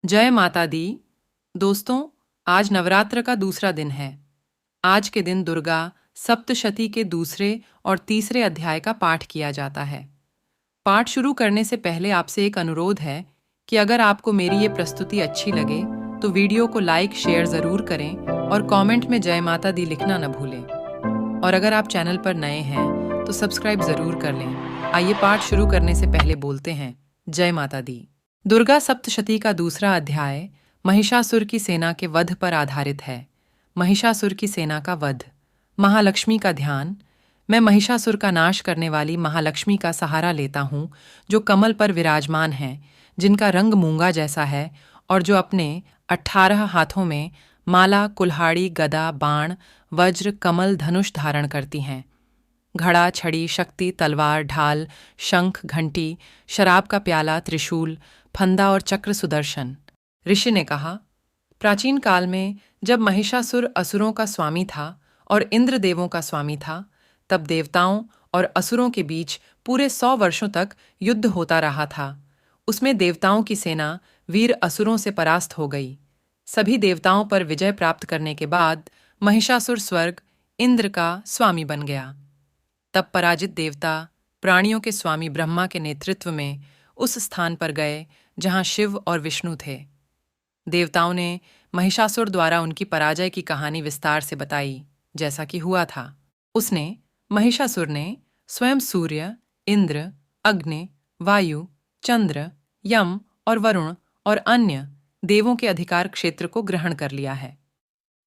जय माता दी। दोस्तों, आज नवरात्र का दूसरा दिन है। आज के दिन दुर्गा सप्तशती के दूसरे और तीसरे अध्याय का पाठ किया जाता है। पाठ शुरू करने से पहले आपसे एक अनुरोध है कि अगर आपको मेरी ये प्रस्तुति अच्छी लगे तो वीडियो को लाइक शेयर ज़रूर करें और कमेंट में जय माता दी लिखना न भूलें। और अगर आप चैनल पर नए हैं तो सब्सक्राइब ज़रूर कर लें। आइए पाठ शुरू करने से पहले बोलते हैं जय माता दी। दुर्गा सप्तशती का दूसरा अध्याय महिषासुर की सेना के वध पर आधारित है। महिषासुर की सेना का वध। महालक्ष्मी का ध्यान। मैं महिषासुर का नाश करने वाली महालक्ष्मी का सहारा लेता हूँ, जो कमल पर विराजमान है, जिनका रंग मूंगा जैसा है और जो अपने 18 हाथों में माला, कुल्हाड़ी, गदा, बाण, वज्र, कमल, धनुष धारण करती हैं। घड़ा, छड़ी, शक्ति, तलवार, ढाल, शंख, घंटी, शराब का प्याला, त्रिशूल, फंदा और चक्र, सुदर्शन। ऋषि ने कहा, प्राचीन काल में जब महिषासुर असुरों का स्वामी था और इंद्र देवों का स्वामी था, तब देवताओं और असुरों के बीच पूरे 100 वर्षों तक युद्ध होता रहा था। उसमें देवताओं की सेना वीर असुरों से परास्त हो गई। सभी देवताओं पर विजय प्राप्त करने के बाद महिषासुर स्वर्ग इंद्र का स्वामी बन गया। तब पराजित देवता प्राणियों के स्वामी ब्रह्मा के नेतृत्व में उस स्थान पर गए जहां शिव और विष्णु थे। देवताओं ने महिषासुर द्वारा उनकी पराजय की कहानी विस्तार से बताई, जैसा कि हुआ था। महिषासुर ने स्वयं सूर्य, इंद्र, अग्नि, वायु, चंद्र, यम और वरुण और अन्य देवों के अधिकार क्षेत्र को ग्रहण कर लिया है।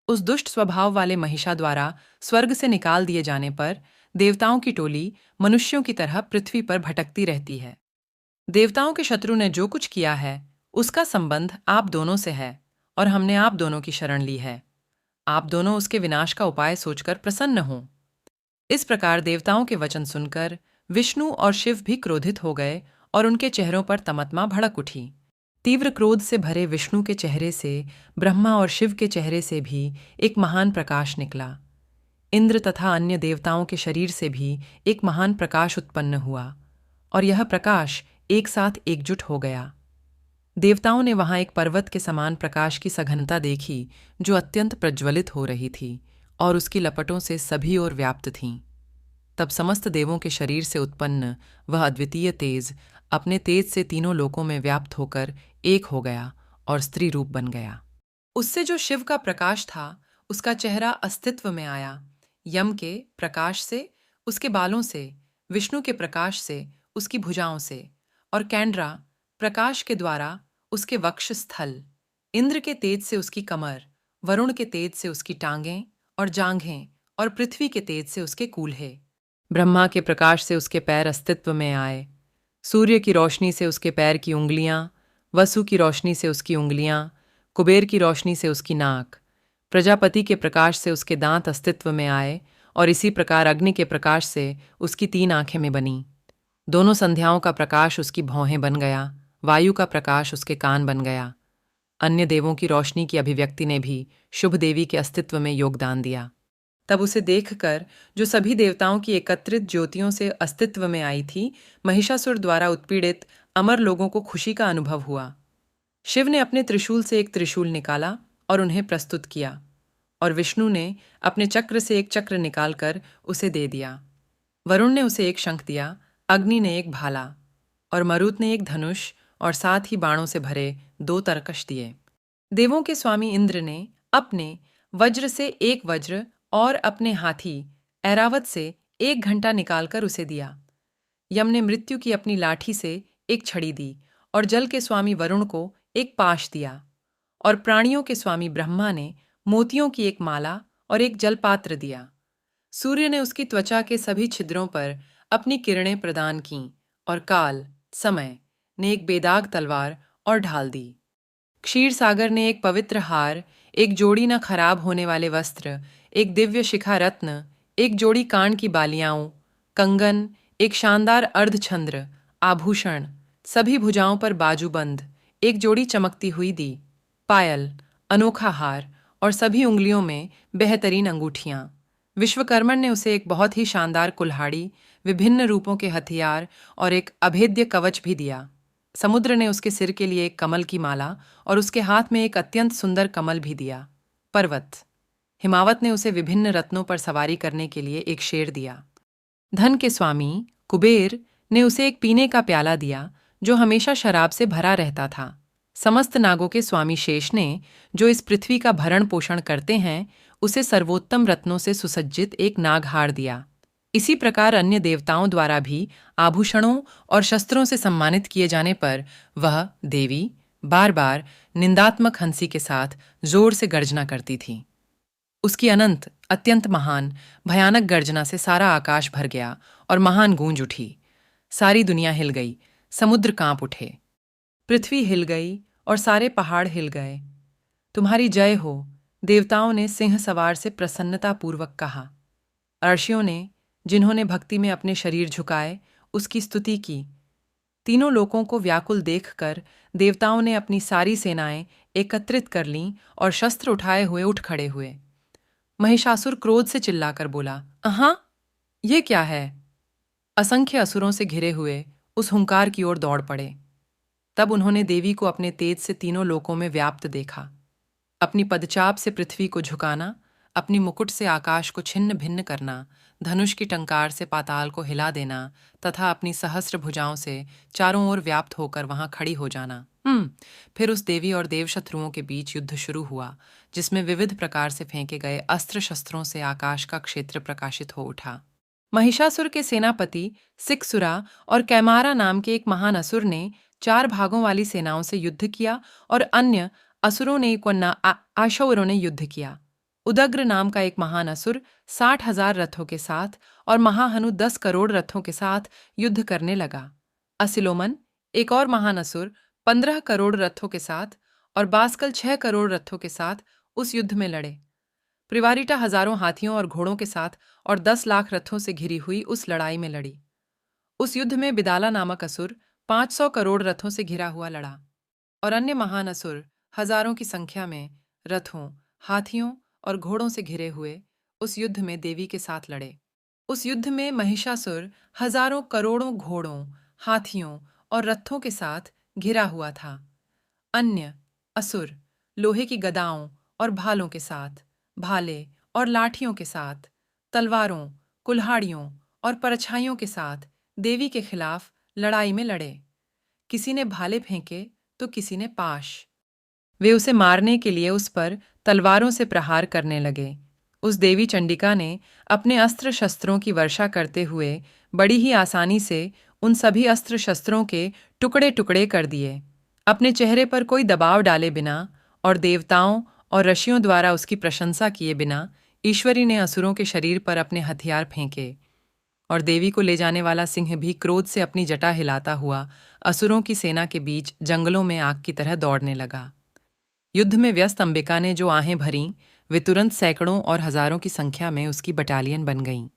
उस दुष्ट स्वभाव वाले महिषा द्वारा स्वर्ग से निकाल दिए जाने पर देवताओं की टोली मनुष्यों की तरह पृथ्वी पर भटकती रहती है। देवताओं के शत्रु ने जो कुछ किया है, उसका संबंध आप दोनों से है और हमने आप दोनों की शरण ली है। आप दोनों उसके विनाश का उपाय सोचकर प्रसन्न हों। इस प्रकार देवताओं के वचन सुनकर विष्णु और शिव भी क्रोधित हो गए और उनके चेहरों पर तमतमा भड़क उठी। तीव्र क्रोध से भरे विष्णु के चेहरे से ब्रह्मा और शिव के चेहरे से भी एक महान प्रकाश निकला। इंद्र तथा अन्य देवताओं के शरीर से भी एक महान प्रकाश उत्पन्न हुआ और यह प्रकाश एक साथ एकजुट हो गया। देवताओं ने वहां एक पर्वत के समान प्रकाश की सघनता देखी, जो अत्यंत प्रज्वलित हो रही थी और उसकी लपटों से सभी ओर व्याप्त थीं। तब समस्त देवों के शरीर से उत्पन्न वह अद्वितीय तेज अपने तेज से तीनों लोकों में व्याप्त होकर एक हो गया और स्त्री रूप बन गया। उससे जो शिव का प्रकाश था, उसका चेहरा अस्तित्व में आया। यम के प्रकाश से उसके बालों से, विष्णु के प्रकाश से उसकी भुजाओं से, और कैंड्रा प्रकाश के द्वारा उसके वक्ष स्थल, इंद्र के तेज से उसकी कमर, वरुण के तेज से उसकी टांगें और जांघें, और पृथ्वी के तेज से उसके कूल्हे। ब्रह्मा के प्रकाश से उसके पैर अस्तित्व में आए। सूर्य की रोशनी से उसके पैर की उंगलियां, वसु की रोशनी से उसकी उंगलियां, कुबेर की रोशनी से उसकी नाक, प्रजापति के प्रकाश से उसके दांत अस्तित्व में आए, और इसी प्रकार अग्नि के प्रकाश से उसकी 3 आंखें में बनी। दोनों संध्याओं का प्रकाश उसकी भौहें बन गया, वायु का प्रकाश उसके कान बन गया। अन्य देवों की रोशनी की अभिव्यक्ति ने भी शुभ देवी के अस्तित्व में योगदान दिया। तब उसे देखकर जो सभी देवताओं की एकत्रित ज्योतियों से अस्तित्व में आई थी, महिषासुर द्वारा उत्पीड़ित अमर लोगों को खुशी का अनुभव हुआ। शिव ने अपने त्रिशूल से एक त्रिशूल निकाला और उन्हें प्रस्तुत किया, और विष्णु ने अपने चक्र से एक चक्र निकालकर उसे दे दिया। वरुण ने उसे एक शंख दिया, अग्नि ने एक भाला, और मरुत ने एक धनुष और साथ ही बाणों से भरे 2 तरकश दिए। देवों के स्वामी इंद्र ने अपने वज्र से एक वज्र और अपने हाथी ऐरावत से एक घंटा निकालकर उसे दिया। यम ने मृत्यु की अपनी लाठी से एक छड़ी दी और जल के स्वामी वरुण को एक पाश दिया, और प्राणियों के स्वामी ब्रह्मा ने मोतियों की एक माला और एक जलपात्र दिया। सूर्य ने उसकी त्वचा के सभी छिद्रों पर अपनी किरणें प्रदान कीं, और काल, समय ने एक बेदाग तलवार और ढाल दी। क्षीर सागर ने एक पवित्र हार, एक जोड़ी न खराब होने वाले वस्त्र, एक दिव्य शिखा रत्न, एक जोड़ी कान की बालियाओं, कंगन, एक शानदार अर्धचंद्र आभूषण, सभी भुजाओं पर बाजूबंद, एक जोड़ी चमकती हुई दी, पायल, अनोखा हार और सभी उंगलियों में बेहतरीन अंगूठियां। विश्वकर्मन ने उसे एक बहुत ही शानदार कुल्हाड़ी, विभिन्न रूपों के हथियार और एक अभेद्य कवच भी दिया। समुद्र ने उसके सिर के लिए एक कमल की माला और उसके हाथ में एक अत्यंत सुंदर कमल भी दिया। पर्वत हिमावत ने उसे विभिन्न रत्नों पर सवारी करने के लिए एक शेर दिया। धन के स्वामी कुबेर ने उसे एक पीने का प्याला दिया जो हमेशा शराब से भरा रहता था। समस्त नागों के स्वामी शेष ने, जो इस पृथ्वी का भरण पोषण करते हैं, उसे सर्वोत्तम रत्नों से सुसज्जित एक नागहार दिया। इसी प्रकार अन्य देवताओं द्वारा भी आभूषणों और शस्त्रों से सम्मानित किए जाने पर वह देवी बार बार निंदात्मक हंसी के साथ जोर से गर्जना करती थी। उसकी अनंत अत्यंत महान भयानक गर्जना से सारा आकाश भर गया और महान गूंज उठी। सारी दुनिया हिल गई, समुद्र कांप उठे, पृथ्वी हिल गई और सारे पहाड़ हिल गए। तुम्हारी जय हो, देवताओं ने सिंह सवार से प्रसन्नतापूर्वक कहा। अर्षियों ने, जिन्होंने भक्ति में अपने शरीर झुकाए, उसकी स्तुति की। तीनों लोकों को व्याकुल देखकर देवताओं ने अपनी सारी सेनाएं एकत्रित कर लीं और शस्त्र उठाए हुए उठ खड़े हुए। महिषासुर क्रोध से चिल्लाकर बोला, अहाँ, ये क्या है? असंख्य असुरों से घिरे हुए उस हुंकार की ओर दौड़ पड़े। तब उन्होंने देवी को अपने तेज से तीनों लोकों में व्याप्त देखा। अपनी पदचाप से पृथ्वी को झुकाना, अपनी मुकुट से आकाश को छिन्न भिन्न करना, धनुष की टंकार से पाताल को हिला देना तथा अपनी सहस्र भुजाओं से चारों ओर व्याप्त होकर वहां खड़ी हो जाना। फिर उस देवी और देव शत्रुओं के बीच युद्ध शुरू हुआ, जिसमें विविध प्रकार से फेंके गए अस्त्र शस्त्रों से आकाश का क्षेत्र प्रकाशित हो उठा। महिषासुर के सेनापति सिकसुरा और कैमारा नाम के एक महान असुर ने 4 भागों वाली सेनाओं से युद्ध किया और अन्य असुरों ने आशौरों ने युद्ध किया। उदग्र नाम का एक महान असुर 60,000 रथों के साथ और महाहनु 10 करोड़ रथों के साथ युद्ध करने लगा। असिलोमन, एक और महान असुर, 15 करोड़ रथों के साथ और बास्कल 6 करोड़ रथों के साथ उस युद्ध में लड़े। प्रिवारिटा हजारों हाथियों और घोड़ों के साथ और 10 लाख रथों से घिरी हुई उस लड़ाई में लड़ी। उस युद्ध में बिदाला नामक असुर 500 करोड़ रथों से घिरा हुआ लड़ा और अन्य महान असुर हजारों की संख्या में रथों, हाथियों और घोड़ों से घिरे हुए उस युद्ध में देवी के साथ लड़े। उस युद्ध में महिषासुर हजारों करोड़ों घोड़ों, हाथियों और रथों के साथ घिरा हुआ था। अन्य असुर लोहे की गदाओं और भालों के साथ, भाले और लाठियों के साथ, तलवारों, कुल्हाड़ियों और परछाइयों के साथ देवी के खिलाफ लड़ाई में लड़े। किसी ने भाले फेंके तो किसी ने पाश। वे उसे मारने के लिए उस पर तलवारों से प्रहार करने लगे। उस देवी चंडिका ने अपने अस्त्र शस्त्रों की वर्षा करते हुए बड़ी ही आसानी से उन सभी अस्त्र शस्त्रों के टुकड़े टुकड़े कर दिए, अपने चेहरे पर कोई दबाव डाले बिना और देवताओं और ऋषियों द्वारा उसकी प्रशंसा किए बिना ईश्वरी ने असुरों के शरीर पर अपने हथियार फेंके और देवी को ले जाने वाला सिंह भी क्रोध से अपनी जटा हिलाता हुआ असुरों की सेना के बीच जंगलों में आग की तरह दौड़ने लगा। युद्ध में व्यस्त अंबिका ने जो आहें भरीं, वे तुरंत सैकड़ों और हजारों की संख्या में उसकी बटालियन बन गईं।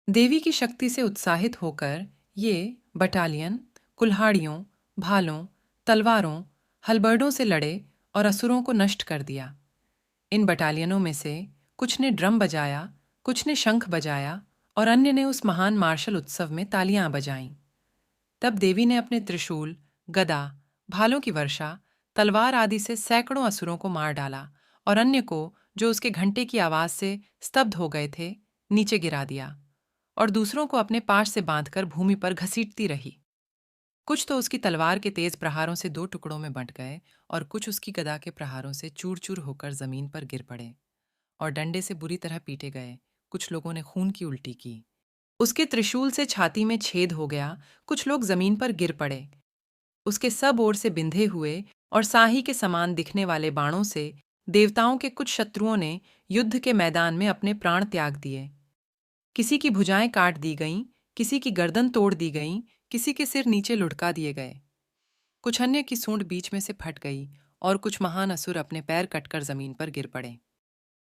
देवी की शक्ति से उत्साहित होकर ये बटालियन कुल्हाड़ियों, भालों, तलवारों, हलबर्डों से लड़े और असुरों को नष्ट कर दिया। इन बटालियनों में से कुछ ने ड्रम बजाया, कुछ ने शंख बजाया और अन्य ने उस महान मार्शल उत्सव में तालियां बजाईं। तब देवी ने अपने त्रिशूल, गदा, भालों की वर्षा, तलवार आदि से सैकड़ों असुरों को मार डाला और अन्य को, जो उसके घंटे की आवाज से स्तब्ध हो गए थे, नीचे गिरा दिया और दूसरों को अपने पाश से बांधकर भूमि पर घसीटती रही। कुछ तो उसकी तलवार के तेज प्रहारों से 2 टुकड़ों में बंट गए और कुछ उसकी गदा के प्रहारों से चूर चूर होकर जमीन पर गिर पड़े और डंडे से बुरी तरह पीटे गए। कुछ लोगों ने खून की उल्टी की। उसके त्रिशूल से छाती में छेद हो गया। कुछ लोग जमीन पर गिर पड़े। उसके सब ओर से बिंधे हुए और साही के समान दिखने वाले बाणों से देवताओं के कुछ शत्रुओं ने युद्ध के मैदान में अपने प्राण त्याग दिए। किसी की भुजाएं काट दी गईं, किसी की गर्दन तोड़ दी गई, किसी के सिर नीचे लुढ़का दिए गए। कुछ अन्य की सूंड बीच में से फट गई और कुछ महान असुर अपने पैर कटकर जमीन पर गिर पड़े।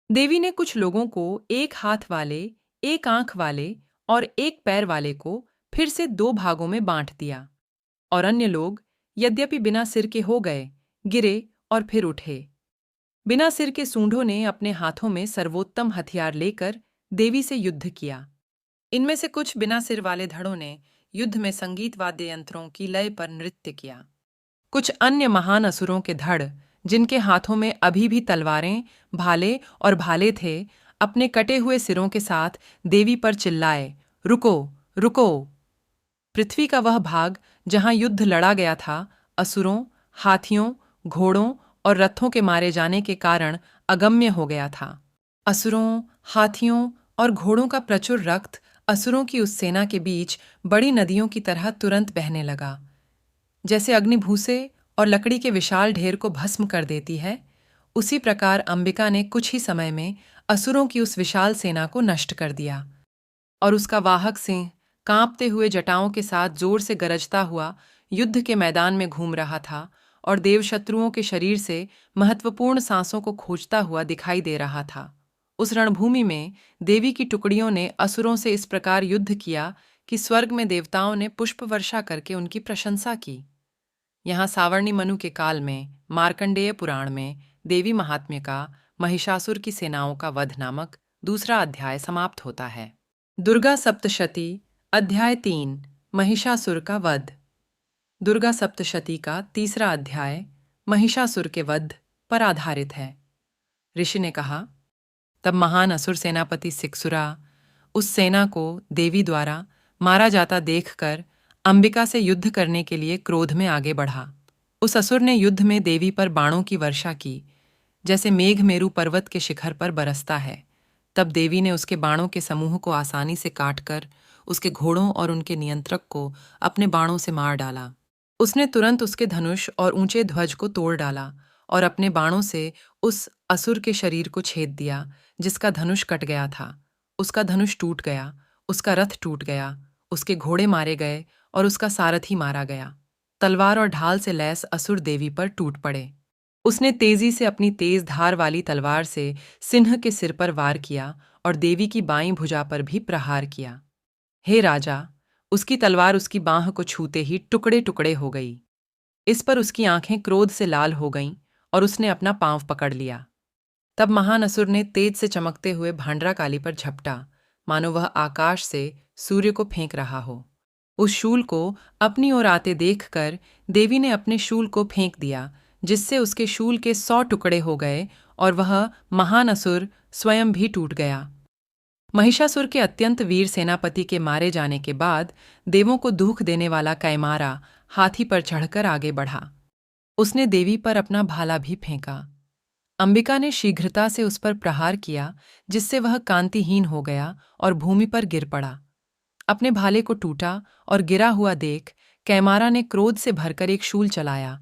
देवी ने कुछ लोगों को एक हाथ वाले, एक आंख वाले और एक पैर वाले को फिर से 2 भागों में बांट दिया और अन्य लोग, यद्यपि बिना सिर के हो गए, गिरे और फिर उठे। बिना सिर के सूंढों ने अपने हाथों में सर्वोत्तम हथियार लेकर देवी से युद्ध किया। इनमें से कुछ बिना सिर वाले धड़ों ने युद्ध में संगीत वाद्य यंत्रों की लय पर नृत्य किया। कुछ अन्य महान असुरों के धड़, जिनके हाथों में अभी भी तलवारें, भाले और भाले थे, अपने कटे हुए सिरों के साथ देवी पर चिल्लाए, रुको, रुको। पृथ्वी का वह भाग जहां युद्ध लड़ा गया था, असुरों, हाथियों, घोड़ों और रथों के मारे जाने के कारण अगम्य हो गया था। असुरों, हाथियों और घोड़ों का प्रचुर रक्त असुरों की उस सेना के बीच बड़ी नदियों की तरह तुरंत बहने लगा। जैसे अग्नि भूसे और लकड़ी के विशाल ढेर को भस्म कर देती है, उसी प्रकार अंबिका ने कुछ ही समय में असुरों की उस विशाल सेना को नष्ट कर दिया। और उसका वाहक सिंह कांपते हुए जटाओं के साथ जोर से गरजता हुआ युद्ध के मैदान में घूम रहा था और देवशत्रुओं के शरीर से महत्वपूर्ण सांसों को खोजता हुआ दिखाई दे रहा था। उस रणभूमि में देवी की टुकड़ियों ने असुरों से इस प्रकार युद्ध किया कि स्वर्ग में देवताओं ने पुष्प वर्षा करके उनकी प्रशंसा की। यहाँ सावर्णी मनु के काल में मार्कंडेय पुराण में देवी महात्म्य का महिषासुर की सेनाओं का वध नामक दूसरा अध्याय समाप्त होता है। दुर्गा सप्तशती अध्याय 3 महिषासुर का वध। दुर्गा सप्तशती का तीसरा अध्याय महिषासुर के वध पर आधारित है। ऋषि ने कहा, तब महान असुर सेनापति सिक्सुरा उस सेना को देवी द्वारा मारा जाता देखकर अंबिका से युद्ध करने के लिए क्रोध में आगे बढ़ा। उस असुर ने युद्ध में देवी पर बाणों की वर्षा की, जैसे मेघ मेरु पर्वत के शिखर पर बरसता है। तब देवी ने उसके बाणों के समूह को आसानी से काटकर उसके घोड़ों और उनके नियंत्रक को अपने बाणों से मार डाला। उसने तुरंत उसके धनुष और ऊंचे ध्वज को तोड़ डाला और अपने बाणों से उस असुर के शरीर को छेद दिया, जिसका धनुष कट गया था। उसका धनुष टूट गया, उसका रथ टूट गया, उसके घोड़े मारे गए और उसका सारथी मारा गया। तलवार और ढाल से लैस असुर देवी पर टूट पड़े। उसने तेजी से अपनी तेज धार वाली तलवार से सिंह के सिर पर वार किया और देवी की बाईं भुजा पर भी प्रहार किया। हे राजा, उसकी तलवार उसकी बांह को छूते ही टुकड़े टुकड़े हो गई। इस पर उसकी आंखें क्रोध से लाल हो गईं और उसने अपना पांव पकड़ लिया। तब महान असुर ने तेज से चमकते हुए भांडराकाली पर झपटा, मानो वह आकाश से सूर्य को फेंक रहा हो। उस शूल को अपनी ओर आते देखकर देवी ने अपने शूल को फेंक दिया, जिससे उसके शूल के 100 टुकड़े हो गए और वह महान असुर स्वयं भी टूट गया। महिषासुर के अत्यंत वीर सेनापति के मारे जाने के बाद देवों को दुख देने वाला कैमारा हाथी पर चढ़कर आगे बढ़ा। उसने देवी पर अपना भाला भी फेंका। अंबिका ने शीघ्रता से उस पर प्रहार किया, जिससे वह कांतिहीन हो गया और भूमि पर गिर पड़ा। अपने भाले को टूटा और गिरा हुआ देख कैमारा ने क्रोध से भरकर एक शूल चलाया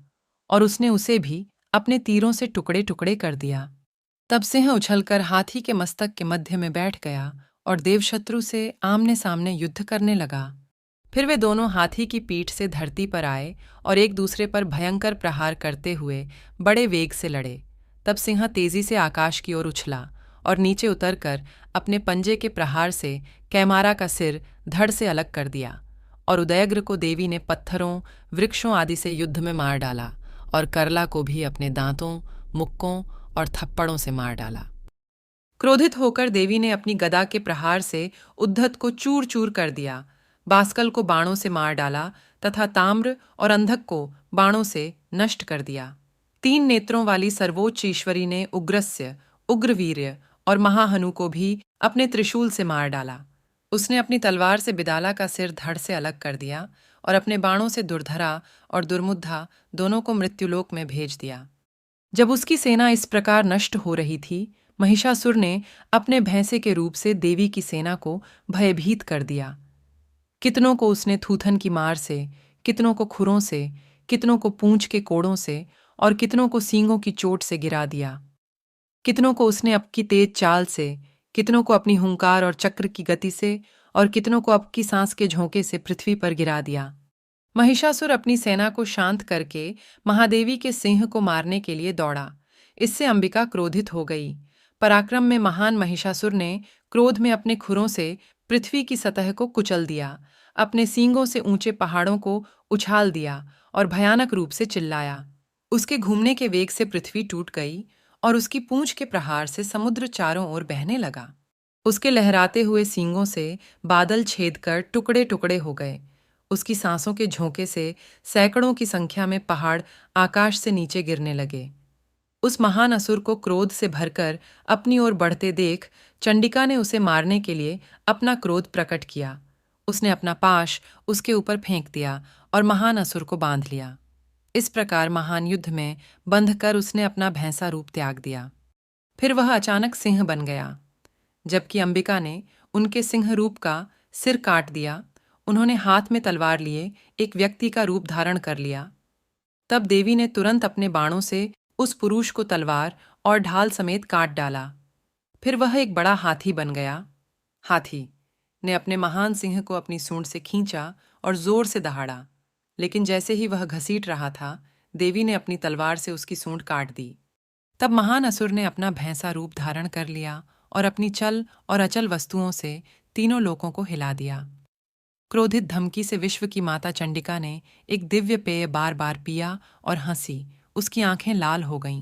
और उसने उसे भी अपने तीरों से टुकड़े टुकड़े कर दिया। तब सिंह उछलकर हाथी के मस्तक के मध्य में बैठ गया और देवशत्रु से आमने सामने युद्ध करने लगा। फिर वे दोनों हाथी की पीठ से धरती पर आए और एक दूसरे पर भयंकर प्रहार करते हुए बड़े वेग से लड़े। तब सिंह तेजी से आकाश की ओर उछला और नीचे उतरकर अपने पंजे के प्रहार से कैमारा का सिर धड़ से अलग कर दिया और उदयग्र को देवी ने पत्थरों, वृक्षों आदि से युद्ध में मार डाला और करला को भी अपने दांतों, मुक्कों और थप्पड़ों से मार डाला। क्रोधित होकर देवी ने अपनी गदा के प्रहार से उद्धत को चूर चूर कर दिया, बास्कल को बाणों से मार डाला तथा ताम्र और अंधक को बाणों से नष्ट कर दिया। 3 नेत्रों वाली सर्वोच्च ईश्वरी ने उग्रस्य, उग्रवीर्य और महाहनु को भी अपने त्रिशूल से मार डाला। उसने अपनी तलवार से बिदाला का सिर धड़ से अलग कर दिया और अपने बाणों से दुर्धरा और दुर्मुद्धा दोनों को मृत्युलोक में भेज दिया। जब उसकी सेना इस प्रकार नष्ट हो रही थी, महिषासुर ने अपने भैंसे के रूप से देवी की सेना को भयभीत कर दिया। कितनों को उसने थूथन की मार से, कितनों को खुरों से, कितनों को पूंछ के कोड़ों से और कितनों को सींगों की चोट से गिरा दिया। कितनों को उसने अपकी तेज चाल से, कितनों को अपनी हुंकार और चक्र की गति से और कितनों को अपकी सांस के झोंके से पृथ्वी पर गिरा दिया। महिषासुर अपनी सेना को शांत करके महादेवी के सिंह को मारने के लिए दौड़ा। इससे अंबिका क्रोधित हो गई। पराक्रम में महान महिषासुर ने क्रोध में अपने खुरों से पृथ्वी की सतह को कुचल दिया, अपने सींगों से ऊंचे पहाड़ों को उछाल दिया और भयानक रूप से चिल्लाया। उसके घूमने के वेग से पृथ्वी टूट गई और उसकी पूंछ के प्रहार से समुद्र चारों ओर बहने लगा। उसके लहराते हुए सींगों से बादल छेद कर टुकड़े टुकड़े हो गए। उसकी सांसों के झोंके से सैकड़ों की संख्या में पहाड़ आकाश से नीचे गिरने लगे। उस महान असुर को क्रोध से भरकर अपनी ओर बढ़ते देख चंडिका ने उसे मारने के लिए अपना क्रोध प्रकट किया। उसने अपना पाश उसके ऊपर फेंक दिया और महान असुर को बांध लिया। इस प्रकार महान युद्ध में बंधकर उसने अपना भैंसा रूप त्याग दिया। फिर वह अचानक सिंह बन गया। जबकि अंबिका ने उनके सिंह रूप का सिर काट दिया, उन्होंने हाथ में तलवार लिए एक व्यक्ति का रूप धारण कर लिया। तब देवी ने तुरंत अपने बाणों से उस पुरुष को तलवार और ढाल समेत काट डाला। फिर वह एक बड़ा हाथी बन गया। हाथी ने अपने महान सिंह को अपनी सूंड से खींचा और जोर से दहाड़ा, लेकिन जैसे ही वह घसीट रहा था, देवी ने अपनी तलवार से उसकी सूंड काट दी। तब महान असुर ने अपना भैंसा रूप धारण कर लिया और अपनी चल और अचल वस्तुओं से तीनों लोकों को हिला दिया। क्रोधित धमकी से विश्व की माता चंडिका ने एक दिव्य पेय बार बार पिया और हंसी। उसकी आंखें लाल हो गईं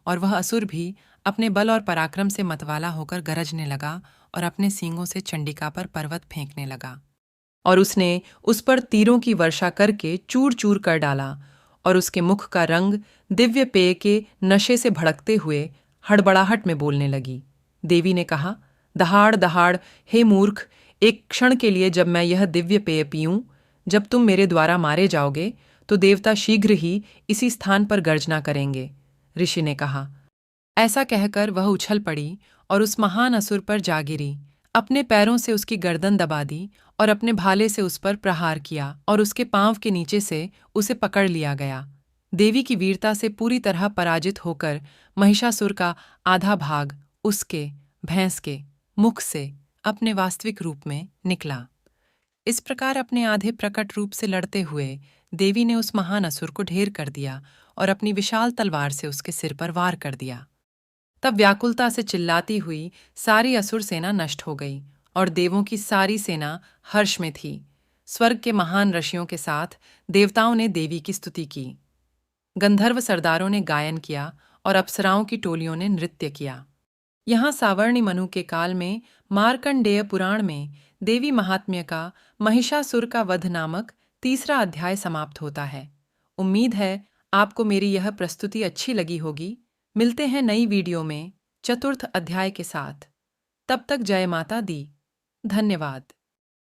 और वह असुर भी अपने बल और पराक्रम से मतवाला होकर गरजने लगा और अपने सींगों से चंडिका पर पर्वत फेंकने लगा। और उसने उस पर तीरों की वर्षा करके चूर चूर कर डाला और उसके मुख का रंग दिव्य पेय के नशे से भड़कते हुए हड़बड़ाहट में बोलने लगी। देवी ने कहा, दहाड़ दहाड़, हे मूर्ख, एक क्षण के लिए जब मैं यह दिव्य पेय पीऊं, जब तुम मेरे द्वारा मारे जाओगे तो देवता शीघ्र ही इसी स्थान पर गर्जना करेंगे। ऋषि ने कहा। ऐसा कहकर वह उछल पड़ी और उस महान असुर पर जा गिरी। अपने पैरों से उसकी गर्दन दबा दी और अपने भाले से उस पर प्रहार किया और उसके पांव के नीचे से उसे पकड़ लिया गया। देवी की वीरता से पूरी तरह पराजित होकर महिषासुर का आधा भाग उसके भैंस के मुख से अपने वास्तविक रूप में निकला। इस प्रकार अपने आधे प्रकट रूप से लड़ते हुए देवी ने उस महान असुर को ढेर कर दिया और अपनी विशाल तलवार से उसके सिर पर वार कर दिया। तब व्याकुलता से चिल्लाती हुई सारी असुर सेना नष्ट हो गई और देवों की सारी सेना हर्ष में थी। स्वर्ग के महान ऋषियों के साथ देवताओं ने देवी की स्तुति की। गंधर्व सरदारों ने गायन किया और अप्सराओं की टोलियों ने नृत्य किया। यहाँ सावर्णी मनु के काल में मार्कंडेय पुराण में देवी महात्म्य का महिषासुर का वध नामक तीसरा अध्याय समाप्त होता है। उम्मीद है आपको मेरी यह प्रस्तुति अच्छी लगी होगी। मिलते हैं नई वीडियो में चतुर्थ अध्याय के साथ। तब तक जय माता दी। धन्यवाद।